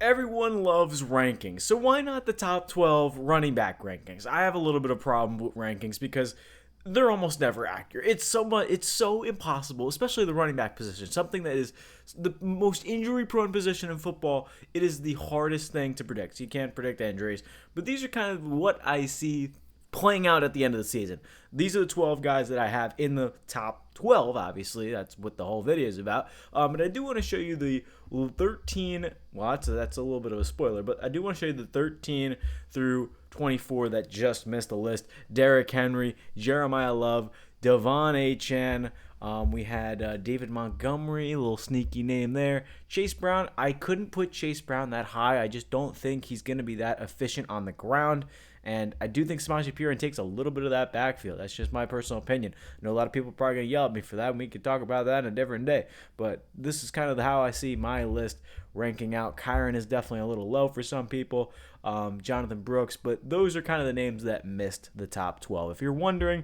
everyone loves rankings, so why not the top 12 running back rankings? I have a little bit of problem with rankings because they're almost never accurate. It's so impossible, especially the running back position, something that is the most injury-prone position in football. It is the hardest thing to predict. You can't predict injuries, but these are kind of what I see playing out at the end of the season. These are the 12 guys that I have in the top 12, obviously. That's what the whole video is about. But I do want to show you the 13, well, that's a little bit of a spoiler, but I do want to show you the 13 through 24 that just missed the list. Derrick Henry, Jeremiah Love, Devon Achane. We had David Montgomery, a little sneaky name there. Chase Brown, I couldn't put Chase Brown that high. I just don't think he's going to be that efficient on the ground. And I do think Samaje Perine takes a little bit of that backfield. That's just my personal opinion. I know a lot of people are probably going to yell at me for that, and we could talk about that in a different day. But this is kind of how I see my list ranking out. Kyron is definitely a little low for some people. Jonathan Brooks. But those are kind of the names that missed the top 12. If you're wondering,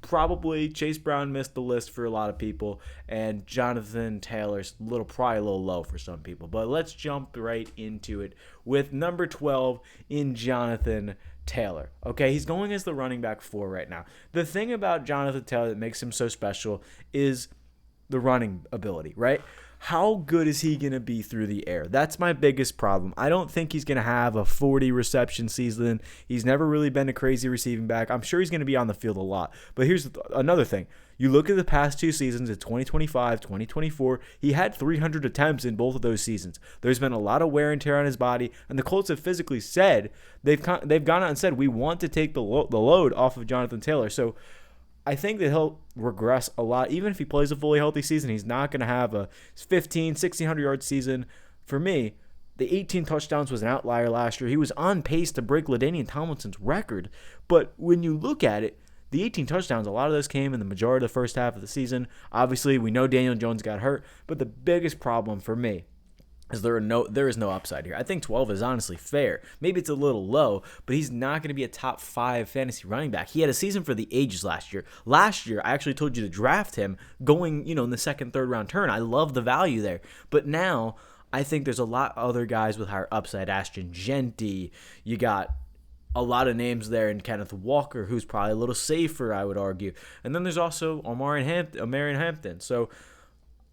probably Chase Brown missed the list for a lot of people, and Jonathan Taylor's probably a little low for some people. But let's jump right into it with number 12 in Jonathan Taylor. Okay, he's going as the running back 4 right now. The thing about Jonathan Taylor that makes him so special is the running ability, right? How good is he going to be through the air? That's my biggest problem. I don't think he's going to have a 40 reception season. He's never really been a crazy receiving back. I'm sure he's going to be on the field a lot. But here's another thing. You look at the past 2 seasons, in 2025, 2024, he had 300 attempts in both of those seasons. There's been a lot of wear and tear on his body, and the Colts have physically said, they've gone out and said, we want to take the load off of Jonathan Taylor. So I think that he'll regress a lot. Even if he plays a fully healthy season, he's not going to have a 1,600-yard season. For me, the 18 touchdowns was an outlier last year. He was on pace to break LaDainian Tomlinson's record. But when you look at it, the 18 touchdowns, a lot of those came in the majority of the first half of the season. Obviously, we know Daniel Jones got hurt. But the biggest problem for me is there is no upside here. I think 12 is honestly fair. Maybe it's a little low, but he's not going to be a top 5 fantasy running back. He had a season for the ages last year. Last year, I actually told you to draft him going, in the second, third round turn. I love the value there. But now, I think there's a lot of other guys with higher upside. Ashton Jeanty. You got a lot of names there in Kenneth Walker, who's probably a little safer, I would argue. And then there's also Omarion Hampton. So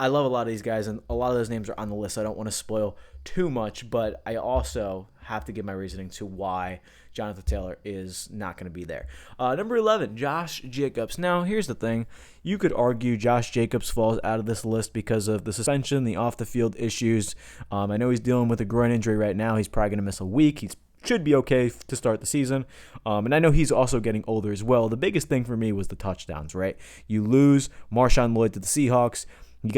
I love a lot of these guys, and a lot of those names are on the list. I don't want to spoil too much, but I also have to give my reasoning to why Jonathan Taylor is not going to be there. Number 11, Josh Jacobs. Now, here's the thing. You could argue Josh Jacobs falls out of this list because of the suspension, the off-the-field issues. I know he's dealing with a groin injury right now. He's probably going to miss a week. He should be okay to start the season. And I know he's also getting older as well. The biggest thing for me was the touchdowns, right? You lose Marshawn Lloyd to the Seahawks. You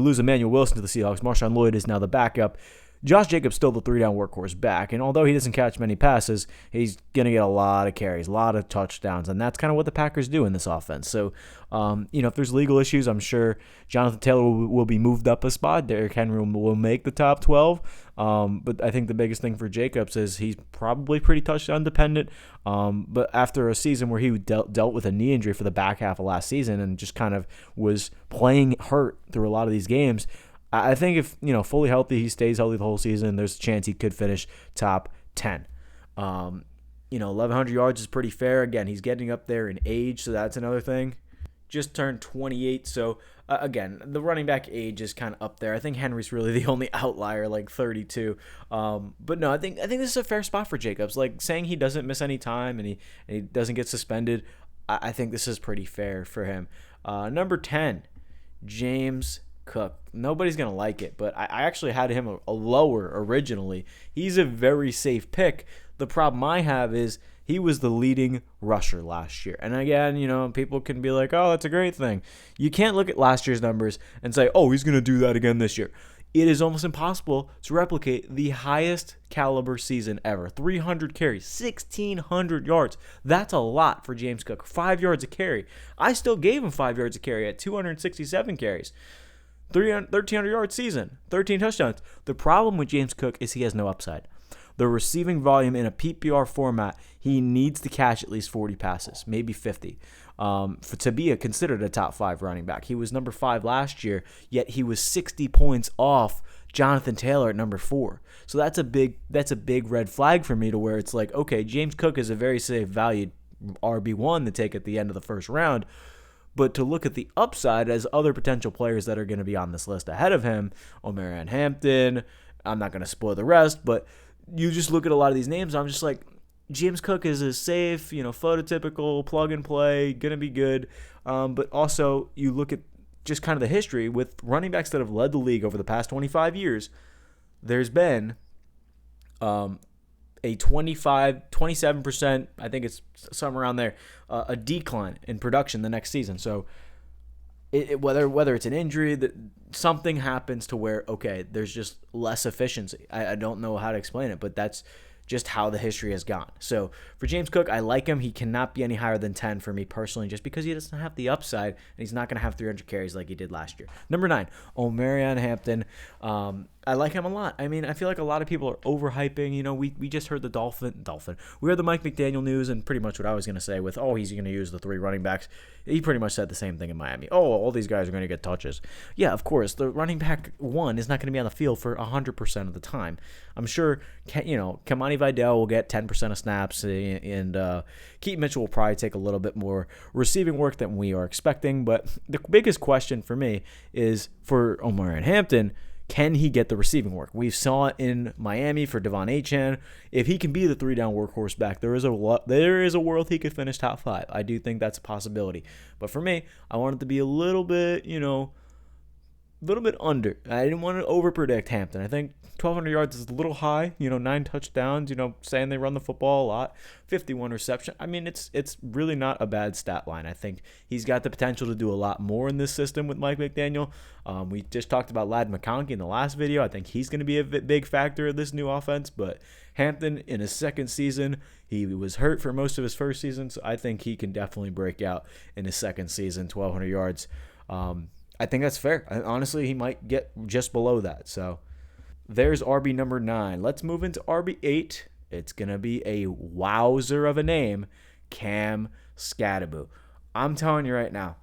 lose Emmanuel Wilson to the Seahawks. Marshawn Lloyd is now the backup. Josh Jacobs still the 3-down workhorse back, and although he doesn't catch many passes, he's going to get a lot of carries, a lot of touchdowns, and that's kind of what the Packers do in this offense. So, if there's legal issues, I'm sure Jonathan Taylor will be moved up a spot. Derrick Henry will make the top 12, but I think the biggest thing for Jacobs is he's probably pretty touchdown dependent, but after a season where he dealt with a knee injury for the back half of last season and just kind of was playing hurt through a lot of these games, I think if, fully healthy, he stays healthy the whole season, there's a chance he could finish top 10. 1,100 yards is pretty fair. Again, he's getting up there in age, so that's another thing. Just turned 28, so again, the running back age is kind of up there. I think Henry's really the only outlier, like 32. But no, I think this is a fair spot for Jacobs. Like saying he doesn't miss any time and he doesn't get suspended, I think this is pretty fair for him. Number 10, James Cook. Nobody's going to like it, but I actually had him a lower originally. He's a very safe pick. The problem I have is he was the leading rusher last year. And again, people can be like, oh, that's a great thing. You can't look at last year's numbers and say, oh, he's going to do that again this year. It is almost impossible to replicate the highest caliber season ever. 300 carries, 1,600 yards. That's a lot for James Cook. 5 yards a carry. I still gave him 5 yards a carry at 267 carries. 1,300-yard season, 13 touchdowns. The problem with James Cook is he has no upside. The receiving volume in a PPR format, he needs to catch at least 40 passes, maybe 50, to be considered a top 5 running back. He was number 5 last year, yet he was 60 points off Jonathan Taylor at number 4. So that's a big red flag for me, to where it's like, okay, James Cook is a very safe valued RB1 to take at the end of the first round. But to look at the upside as other potential players that are going to be on this list ahead of him, Omarion Hampton, I'm not going to spoil the rest, but you just look at a lot of these names, I'm just like, James Cook is a safe, phototypical, plug and play, going to be good. But also, you look at just kind of the history with running backs that have led the league over the past 25 years, there's been a 27%, I think it's somewhere around there, a decline in production the next season. So whether it's an injury, that something happens to where, okay, there's just less efficiency. I don't know how to explain it, but that's just how the history has gone. So for James Cook, I like him. He cannot be any higher than 10 for me personally, just because he doesn't have the upside, and he's not going to have 300 carries like he did last year. Number 9, Omarion Hampton. I like him a lot. I mean, I feel like a lot of people are overhyping. We just heard the Dolphin. We heard the Mike McDaniel news, and pretty much what I was going to say with, he's going to use the 3 running backs. He pretty much said the same thing in Miami. All these guys are going to get touches. Yeah, of course. The running back 1 is not going to be on the field for 100% of the time. I'm sure, Kamani Vidal will get 10% of snaps, and Keaton Mitchell will probably take a little bit more receiving work than we are expecting. But the biggest question for me is for Omarion Hampton, can he get the receiving work? We saw it in Miami for Devon Achane. If he can be the 3-down workhorse back, there is a world he could finish top 5. I do think that's a possibility. But for me, I want it to be a little bit, under. I didn't want to overpredict Hampton. I think 1,200 yards is a little high. 9 touchdowns. Saying they run the football a lot. 51 reception. I mean, it's really not a bad stat line. I think he's got the potential to do a lot more in this system with Mike McDaniel. We just talked about Ladd McConkey in the last video. I think he's going to be a big factor in this new offense. But Hampton, in his second season, he was hurt for most of his first season. So I think he can definitely break out in his second season, 1,200 yards. I think that's fair. Honestly, he might get just below that. So there's RB number 9. Let's move into RB 8. It's going to be a wowzer of a name, Cam Skattebo. I'm telling you right now,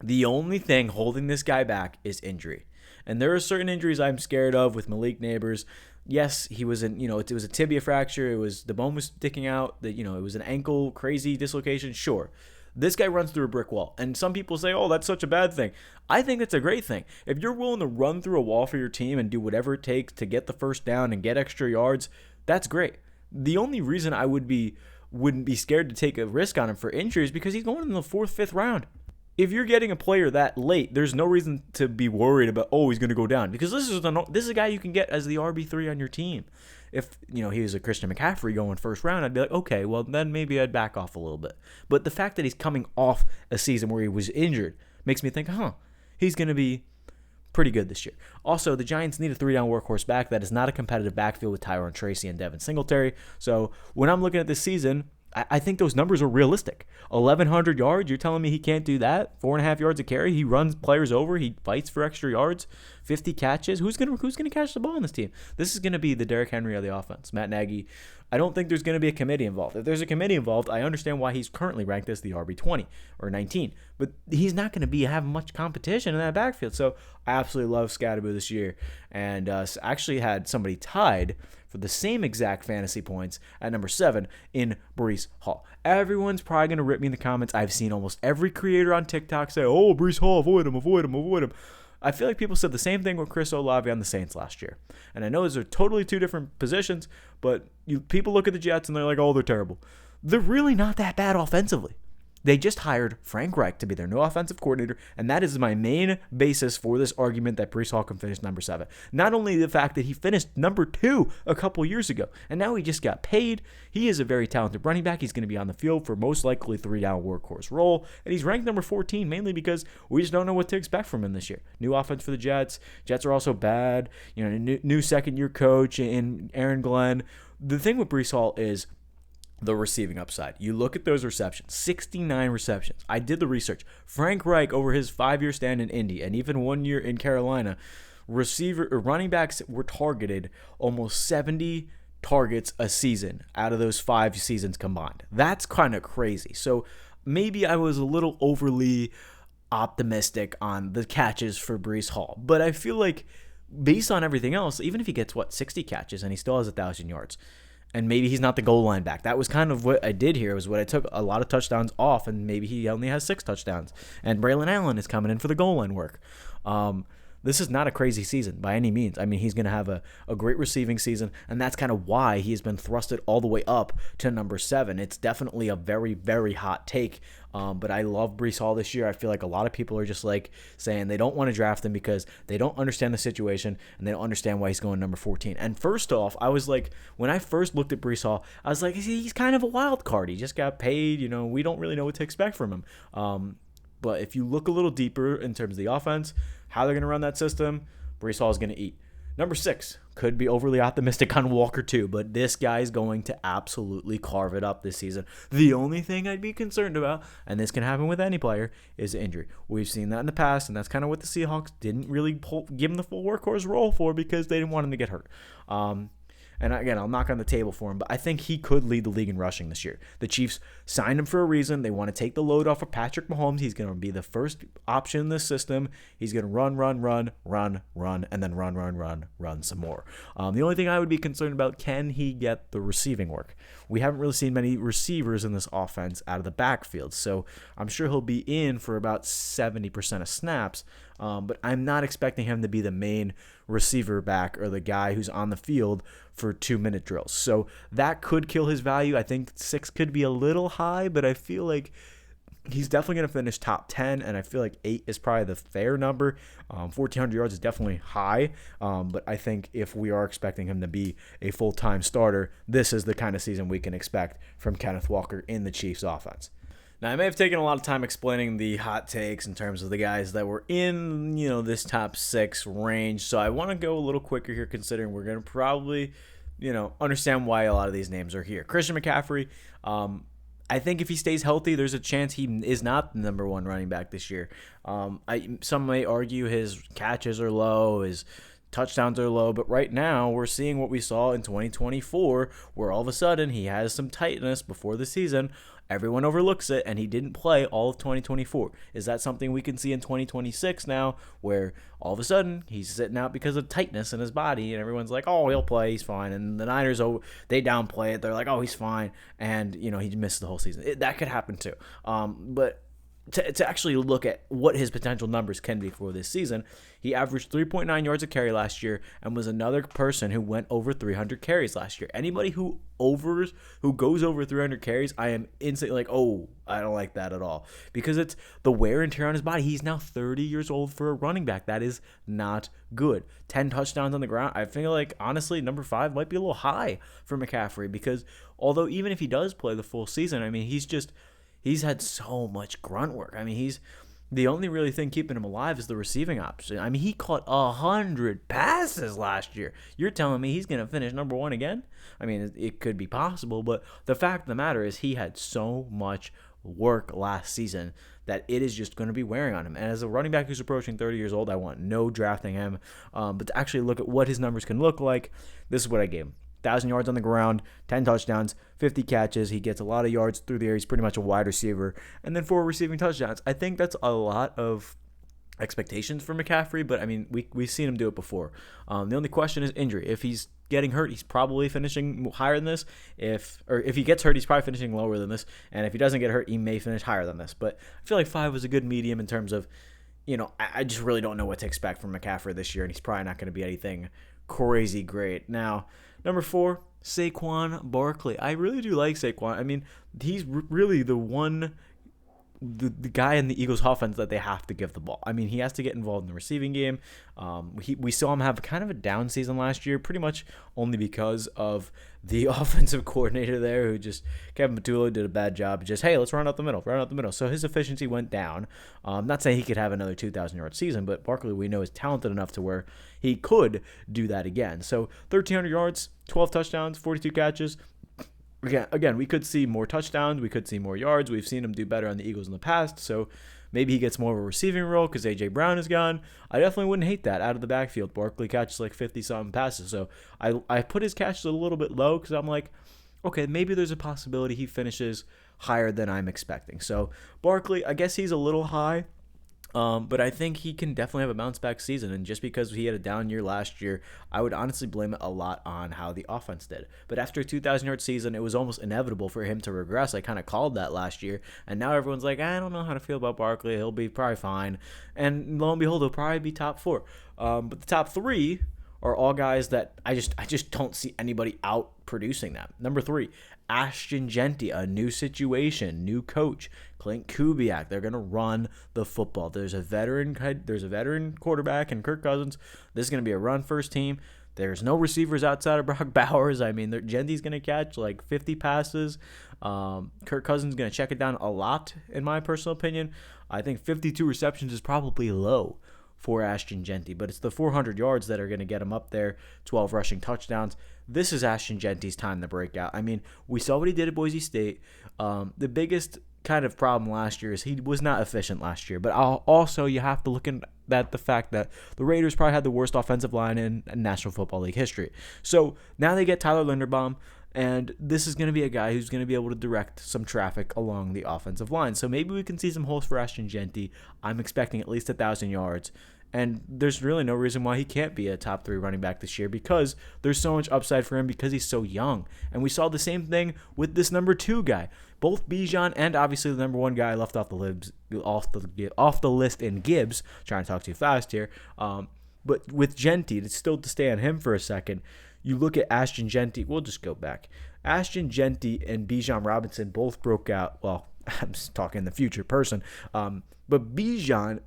the only thing holding this guy back is injury. And there are certain injuries I'm scared of with Malik Neighbors. Yes, he was it was a tibia fracture. The bone was sticking out. It was an ankle crazy dislocation. Sure. This guy runs through a brick wall. And some people say, that's such a bad thing. I think it's a great thing. If you're willing to run through a wall for your team and do whatever it takes to get the first down and get extra yards, that's great. The only reason I wouldn't be scared to take a risk on him for injury is because he's going in the 4th, 5th round. If you're getting a player that late, there's no reason to be worried about, he's going to go down. Because this is a guy you can get as the RB3 on your team. If, he was a Christian McCaffrey going first round, I'd be like, okay, well, then maybe I'd back off a little bit. But the fact that he's coming off a season where he was injured makes me think, he's going to be pretty good this year. Also, the Giants need a 3-down workhorse back. That is not a competitive backfield with Tyrone Tracy and Devin Singletary. So when I'm looking at this season, I think those numbers are realistic. 1,100 yards, you're telling me he can't do that? 4.5 yards a carry, he runs players over, he fights for extra yards, 50 catches. Who's gonna catch the ball on this team? This is gonna be the Derrick Henry of the offense. Matt Nagy. I don't think there's gonna be a committee involved. If there's a committee involved, I understand why he's currently ranked as the RB20 or 19, but he's not gonna have much competition in that backfield. So I absolutely love Skattebo this year, and actually had somebody tied for the same exact fantasy points at number 7 in Breece Hall. Everyone's probably going to rip me in the comments. I've seen almost every creator on TikTok say, Breece Hall, avoid him. I feel like people said the same thing with Chris Olave on the Saints last year. And I know those are totally 2 different positions, but people look at the Jets and they're like, they're terrible. They're really not that bad offensively. They just hired Frank Reich to be their new offensive coordinator, and that is my main basis for this argument that Breece Hall can finish number 7. Not only the fact that he finished number 2 a couple years ago, and now he just got paid. He is a very talented running back. He's going to be on the field for most likely 3-down workhorse role, and he's ranked number 14 mainly because we just don't know what to expect from him this year. New offense for the Jets. Jets are also bad. New second-year coach in Aaron Glenn. The thing with Breece Hall is the receiving upside. You look at those receptions, 69 receptions. I did the research. Frank Reich, over his 5-year stand in Indy and even 1 year in Carolina, running backs were targeted almost 70 targets a season out of those 5 seasons combined. That's kind of crazy. So maybe I was a little overly optimistic on the catches for Breece Hall, but I feel like based on everything else, even if he gets 60 catches and he still has 1,000 yards, and maybe he's not the goal line back. That was kind of what I did here, was what I took a lot of touchdowns off, and maybe he only has 6 touchdowns. And Braylon Allen is coming in for the goal line work. This is not a crazy season by any means. I mean, he's going to have a great receiving season, and that's kind of why he has been thrusted all the way up to number 7. It's definitely a very, very hot take, but I love Breece Hall this year. I feel like a lot of people are just like saying they don't want to draft him because they don't understand the situation, and they don't understand why he's going number 14. And first off, I was like, when I first looked at Breece Hall, I was like, he's kind of a wild card. He just got paid. We don't really know what to expect from him. But if you look a little deeper in terms of the offense, how they're going to run that system, Breece Hall is going to eat. Number 6, could be overly optimistic on Walker too, but this guy is going to absolutely carve it up this season. The only thing I'd be concerned about, and this can happen with any player, is injury. We've seen that in the past, and that's kind of what the Seahawks didn't really give him the full workhorse role for, because they didn't want him to get hurt. And again, I'll knock on the table for him, but I think he could lead the league in rushing this year. The Chiefs signed him for a reason. They want to take the load off of Patrick Mahomes. He's going to be the first option in this system. He's going to run, and then run some more. The only thing I would be concerned about, can he get the receiving work? We haven't really seen many receivers in this offense out of the backfield, so I'm sure he'll be in for about 70% of snaps, but I'm not expecting him to be the main receiver back or the guy who's on the field for 2-minute drills. So that could kill his value. I think 6 could be a little high, but I feel like he's definitely going to finish top 10, and I feel like 8 is probably the fair number. 1,400 yards is definitely high, but I think if we are expecting him to be a full-time starter, this is the kind of season we can expect from Kenneth Walker in the Chiefs offense. Now, I may have taken a lot of time explaining the hot takes in terms of the guys that were in, this top 6 range. So I want to go a little quicker here, considering we're going to probably, understand why a lot of these names are here. Christian McCaffrey, I think if he stays healthy, there's a chance he is not the number 1 running back this year. Some may argue his catches are low, his touchdowns are low, but right now we're seeing what we saw in 2024, where all of a sudden he has some tightness before the season. Everyone overlooks it, and he didn't play all of 2024. Is that something we can see in 2026 now, where all of a sudden he's sitting out because of tightness in his body, and everyone's like, oh, he'll play, he's fine. And the Niners, they downplay it. They're like, oh, he's fine. And, he missed the whole season. That could happen too. But to actually look at what his potential numbers can be for this season, he averaged 3.9 yards a carry last year and was another person who went over 300 carries last year. Anybody who goes over 300 carries, I am instantly like, oh, I don't like that at all, because it's the wear and tear on his body. He's now 30 years old for a running back. That is not good. 10 touchdowns on the ground. I feel like, honestly, number 5 might be a little high for McCaffrey, because although even if he does play the full season, I mean, he's had so much grunt work. I mean, the only really thing keeping him alive is the receiving option. I mean, he caught 100 passes last year. You're telling me he's going to finish number 1 again? I mean, it could be possible, but the fact of the matter is he had so much work last season that it is just going to be wearing on him. And as a running back who's approaching 30 years old, I want no drafting him. But to actually look at what his numbers can look like, this is what I gave him. 1,000 yards on the ground, 10 touchdowns, 50 catches. He gets a lot of yards through the air. He's pretty much a wide receiver. And then 4 receiving touchdowns. I think that's a lot of expectations for McCaffrey, but I mean, we've seen him do it before. The only question is injury. If he's getting hurt, he's probably finishing higher than this. If he gets hurt, he's probably finishing lower than this. And if he doesn't get hurt, he may finish higher than this. But I feel like 5 was a good medium in terms of, I just really don't know what to expect from McCaffrey this year, and he's probably not going to be anything crazy great. Now, number 4, Saquon Barkley. I really do like Saquon. I mean, he's really the guy in the Eagles offense that they have to give the ball. I mean, he has to get involved in the receiving game. We saw him have kind of a down season last year, pretty much only because of the offensive coordinator there, who just, Kevin Patullo, did a bad job. Just, hey, let's run out the middle. So his efficiency went down. Not saying he could have another 2,000-yard season, but Barkley, we know, is talented enough to where he could do that again. So 1,300 yards, 12 touchdowns, 42 catches. Again, we could see more touchdowns. We could see more yards. We've seen him do better on the Eagles in the past. So maybe he gets more of a receiving role because A.J. Brown is gone. I definitely wouldn't hate that out of the backfield. Barkley catches like 50-something passes. So I put his catches a little bit low because I'm like, okay, maybe there's a possibility he finishes higher than I'm expecting. So Barkley, I guess he's a little high. But I think he can definitely have a bounce back season. And just because he had a down year last year, I would honestly blame it a lot on how the offense did. But after a 2,000-yard season, it was almost inevitable for him to regress. I kind of called that last year. And now everyone's like, I don't know how to feel about Barkley. He'll be probably fine. And lo and behold, he'll probably be top 4. But the top 3 are all guys that I just don't see anybody out producing them. Number 3, Ashton Jeanty, a new situation, new coach. Clint Kubiak, they're gonna run the football. There's a veteran quarterback and Kirk Cousins. This is gonna be a run first team. There's no receivers outside of Brock Bowers. I mean, Jeanty's gonna catch like 50 passes. Kirk Cousins is gonna check it down a lot, in my personal opinion. I think 52 receptions is probably low for Ashton Jeanty, but it's the 400 yards that are going to get him up there, 12 rushing touchdowns. This is Ashton Jeanty's time to break out. I mean, we saw what he did at Boise State. The biggest kind of problem last year is he was not efficient last year, but also you have to look at the fact that the Raiders probably had the worst offensive line in National Football League history. So now they get Tyler Linderbaum, and this is going to be a guy who's going to be able to direct some traffic along the offensive line. So maybe we can see some holes for Ashton Jeanty. I'm expecting at least 1,000 yards. And there's really no reason why he can't be a top 3 running back this year, because there's so much upside for him because he's so young. And we saw the same thing with this number 2 guy. Both Bijan and obviously the number 1 guy left off the list in Gibbs. Trying to talk too fast here. But with Jeanty, to stay on him for a second, you look at Ashton Jeanty. We'll just go back. Ashton Jeanty and Bijan Robinson both broke out. Well, I'm just talking the future person. But Bijan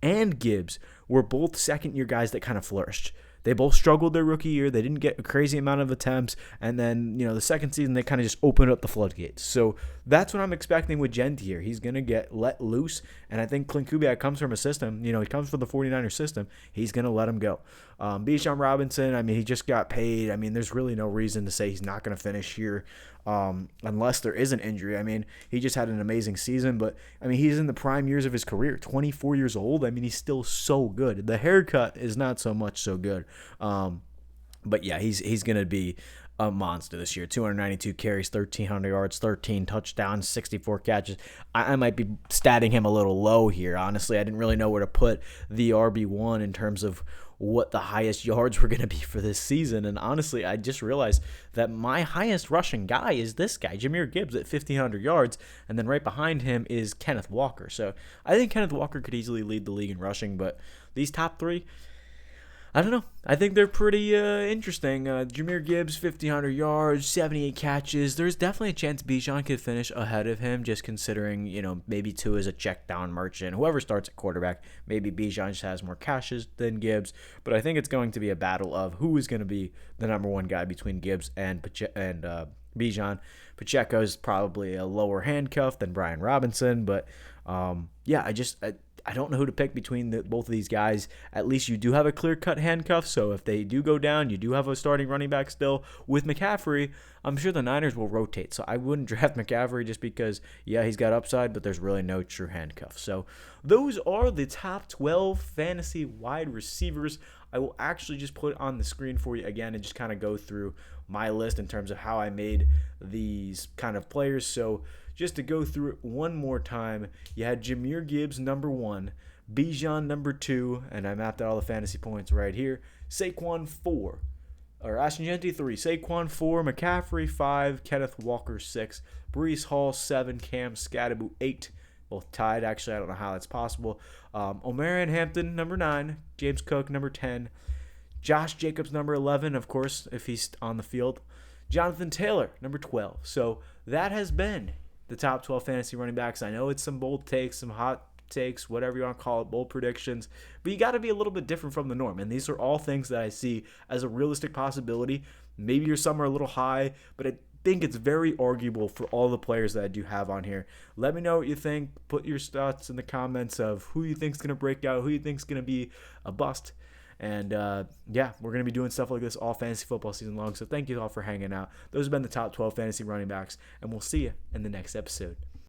and Gibbs were both second-year guys that kind of flourished. They both struggled their rookie year. They didn't get a crazy amount of attempts. And then, the second season, they kind of just opened up the floodgates. So that's what I'm expecting with Jeanty here. He's going to get let loose. And I think Clint Kubiak comes from a system. He comes from the 49ers system. He's going to let him go. Bijan Robinson, I mean, he just got paid. I mean, there's really no reason to say he's not going to finish here unless there is an injury. I mean, he just had an amazing season. But, I mean, he's in the prime years of his career, 24 years old. I mean, he's still so good. The haircut is not so much so good. But, yeah, he's going to be a monster this year. 292 carries, 1,300 yards, 13 touchdowns, 64 catches. I might be statting him a little low here. Honestly, I didn't really know where to put the RB1 in terms of what the highest yards were going to be for this season. And honestly, I just realized that my highest rushing guy is this guy, Jahmyr Gibbs, at 1,500 yards. And then right behind him is Kenneth Walker. So I think Kenneth Walker could easily lead the league in rushing. But these top 3, I don't know. I think they're pretty interesting. Jahmyr Gibbs, 1,500 yards, 78 catches. There's definitely a chance Bijan could finish ahead of him, just considering, maybe Tua is a check down merchant. Whoever starts at quarterback, maybe Bijan just has more catches than Gibbs. But I think it's going to be a battle of who is going to be the number 1 guy between Gibbs and Bijan. Pacheco is probably a lower handcuff than Brian Robinson. But, I don't know who to pick between both of these guys. At least you do have a clear-cut handcuff, so if they do go down, you do have a starting running back still. With McCaffrey, I'm sure the Niners will rotate, so I wouldn't draft McCaffrey just because, he's got upside, but there's really no true handcuff. So those are the top 12 fantasy wide receivers. I will actually just put it on the screen for you again and just kind of go through my list in terms of how I made these kind of players. So just to go through it one more time, you had Jahmyr Gibbs, number 1, Bijan, number 2, and I mapped out all the fantasy points right here. Saquon, 4, or Ashton Jeanty, 3, Saquon, 4, McCaffrey, 5, Kenneth Walker, 6, Breece Hall, 7, Cam Skattebo, 8, both tied. Actually, I don't know how that's possible. Omarion Hampton, number 9, James Cook, number 10, Josh Jacobs, number 11, of course, if he's on the field, Jonathan Taylor, number 12. So that has been the top 12 fantasy running backs. I know it's some bold takes, some hot takes, whatever you want to call it, bold predictions, but you got to be a little bit different from the norm. And these are all things that I see as a realistic possibility. Maybe your some are a little high, but I think it's very arguable for all the players that I do have on here. Let me know what you think. Put your thoughts in the comments of who you think's going to break out, who you think's going to be a bust. And, we're going to be doing stuff like this all fantasy football season long. So thank you all for hanging out. Those have been the top 12 fantasy running backs, and we'll see you in the next episode.